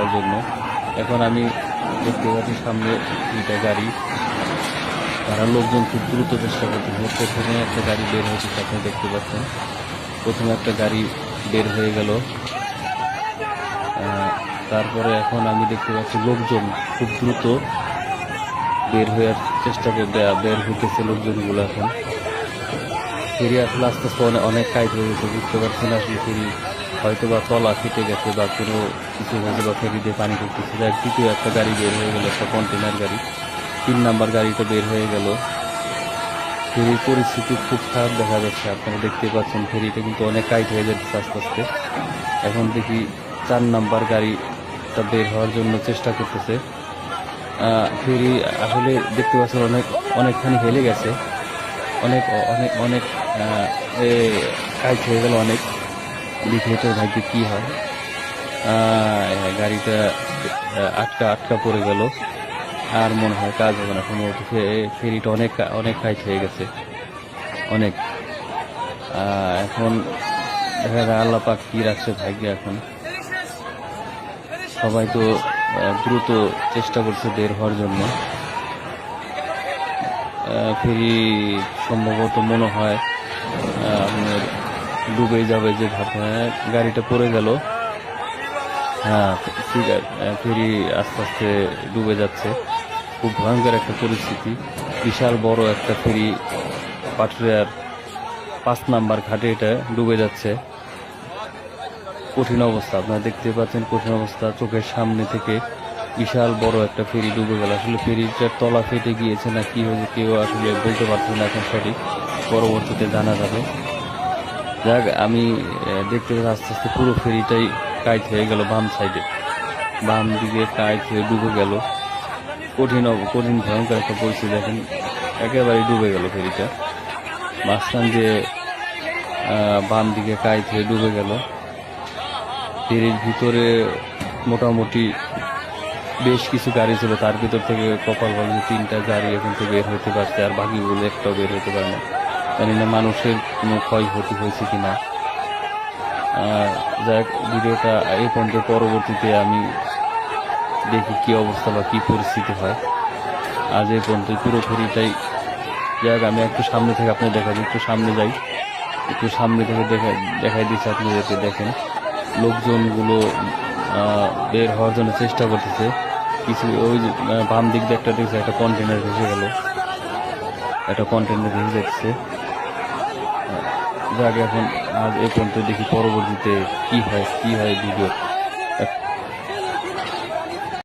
হওয়ার জন্য। এখন আমি দেখতে পাচ্ছি সামনে দুইটা গাড়ি, তারা লোকজন খুব দ্রুত চেষ্টা করতেছে। প্রথমে একটা গাড়ি বের হয়েছে, আপনি দেখতে পাচ্ছেন। প্রথমে একটা গাড়ি বের হয়ে গেল, তারপরে এখন আমি দেখতে পাচ্ছি লোকজন খুব দ্রুত বের হওয়ার চেষ্টা করতে, বের হইতেছে লোকজনগুলো। এখন ফেরি আসলে আস্তে আস্তে অনেক টাইট হয়ে গেছে, বুঝতে পারছি না আসলে ফেরি হয়তো বা তলা ফেটে গেছে বা কোনো কিছু হয়তো বা ফেরি দিয়ে পানি করতেছে। দ্বিতীয় একটা গাড়ি বের হয়ে গেল, একটা কন্টেনার গাড়ি। 3 নাম্বার গাড়িটা বের হয়ে গেল। ফেরির পরিস্থিতি খুব খারাপ দেখা যাচ্ছে, আপনারা দেখতে পাচ্ছেন ফেরিটা কিন্তু অনেক টাইট হয়ে যাচ্ছে আস্তে আস্তে। এখন দেখি 4 নাম্বার গাড়িটা বের হওয়ার জন্য চেষ্টা করতেছে। ফেরি আসলে দেখতে পাচ্ছেন অনেকখানি হেলে গেছে, অনেক অনেক অনেক টাইট হয়ে গেল অনেক। দেখি এটার ভাগ্যে কি হয়। গাড়িটা আটকা পড়ে গেল, আর মনে হয় কাজ হবে না সম্ভবত। ফেরিটা অনেক অনেক টাইট হয়ে গেছে অনেক। এখন দেখা যায় আল্লাহ পাক কি রাখছে ভাগ্যে। এখন সবাই তো দ্রুত চেষ্টা করছে বের হওয়ার জন্য। ফেরি সম্ভবত মনে হয় আপনার ডুবে যাবে যে ভাবে। গাড়িটা পড়ে গেল। হ্যাঁ, ফেরি আস্তে আস্তে ডুবে যাচ্ছে। খুব ভয়ঙ্কর একটা পরিস্থিতি। বিশাল বড় একটা ফেরি পাটুরিয়ার 5 নাম্বার ঘাটে এটা ডুবে যাচ্ছে। কঠিন অবস্থা, আপনারা দেখতে পাচ্ছেন কঠিন অবস্থা। চোখের সামনে থেকে বিশাল বড় একটা ফেরি ডুবে গেল। আসলে ফেরিটার তলা ফেটে গিয়েছে না কি হয়েছে কেউ আসলে বলতে পারছে না এখন সঠিক, পরবর্তীতে জানা যাবে। যাক, আমি দেখতে পাচ্ছি আস্তে আস্তে পুরো ফেরিটাই কাইট হয়ে গেল। বাম দিকে কাইট হয়ে ডুবে গেল। কঠিন ভয়ঙ্কর একটা পরিস্থিতি। দেখেন একেবারে ডুবে গেল ফেরিটা। মাঝখান দিয়ে বাম দিকে কাইট হয়ে ডুবে গেল। ফেরির ভিতরে মোটামুটি বেশ কিছু গাড়ি ছিল, তার ভিতর থেকে কপাল ভালো 3টা গাড়ি এখন থেকে বের হতে পারছে, আর বাকিগুলো একটাও বের হতে পারে না। জানি না মানুষের কোনো ক্ষয়ক্ষতি হয়েছে কিনা। যাক, ভিডিওটা এই পর্যন্ত। পরবর্তীতে আমি দেখি কি অবস্থা বা কি পরিস্থিতি হয়। আজ এই পর্যন্ত পুরো ফেরিটাই। যাক, আমি একটু সামনে থেকে আপনি দেখা দিই, একটু সামনে যাই, একটু সামনে থেকে দেখাই দিচ্ছি আপনাদেরকে। দেখেন লোকজনগুলো বের হওয়ার জন্য চেষ্টা করতেছে। কিছু ওই বাম দিক দিয়ে একটা দেখছে একটা কন্টেনার ভেসে গেল, একটা কন্টেনার ভেসে যাচ্ছে। যাক, এখন আজ এই পর্যন্ত। দেখি পরবর্তীতে কি হয় ভিডিও।